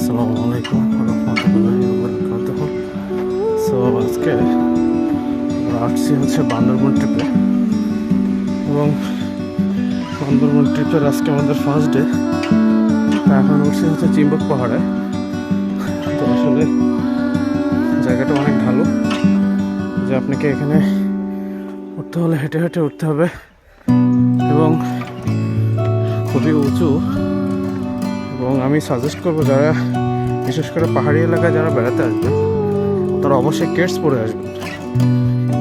আসসালামু আলাইকুম রহমতুল্লাহি ওয়া বারাকাতুহু। সো আজকে আমরা আসছি হচ্ছে বান্দরবন ট্রিপে, এবং বান্দরবন ট্রিপের আজকে আমাদের ফার্স্ট ডে। এখন উঠছি হচ্ছে চিম্বক পাহাড়ে। তো আসলে জায়গাটা অনেক ভালো, যে আপনাকে এখানে উঠতে হলে হেঁটে হেঁটে উঠতে হবে, এবং খুবই উঁচু। এবং আমি সাজেস্ট করবো যারা বিশেষ করে পাহাড়ি এলাকায় যারা বেড়াতে আসবেন তারা অবশ্যই কেটস পরে আসবেন।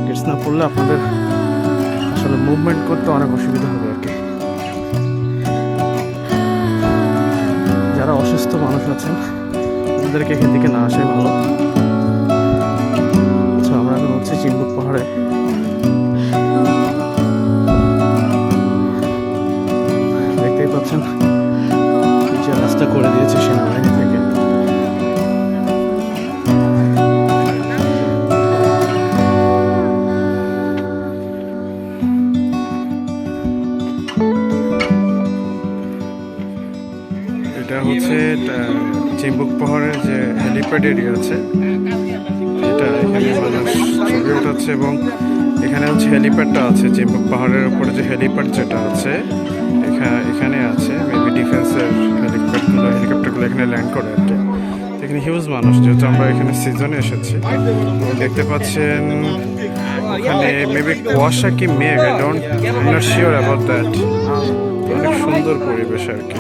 কেটস না পরলে আপনাদের আসলে মুভমেন্ট করতে অনেক অসুবিধা হবে আর কি। যারা অসুস্থ মানুষ আছেন তাদেরকে এখান থেকে না আসাই ভালো। আচ্ছা, আমরা এখন হচ্ছে চিম্বুক পাহাড়ে। দেখতেই পাচ্ছেন যে রাস্তা করে দিয়েছে সেনাবাহিনী থেকে। এটা হচ্ছে চিম্বুক পাহাড়ের যে হেলিপ্যাড এরিয়া আছে, এটা এখানে মানুষ ছবি উঠাচ্ছে, এবং এখানে হচ্ছে হেলিপ্যাডটা আছে চিম্বুক পাহাড়ের উপরে। যে হেলিপ্যাড যেটা আছে এখানে আছে, মেবি ডিফেন্সের হেলিকপ্টারগুলো এখানে ল্যান্ড করে আর কি। এখানে হিউজ মানুষ, যেহেতু আমরা এখানে সিজনে এসেছি। দেখতে পাচ্ছেন ওখানে মেবি কুয়াশা কি মেঘ, I not sure about that. অনেক সুন্দর পরিবেশ আর কি।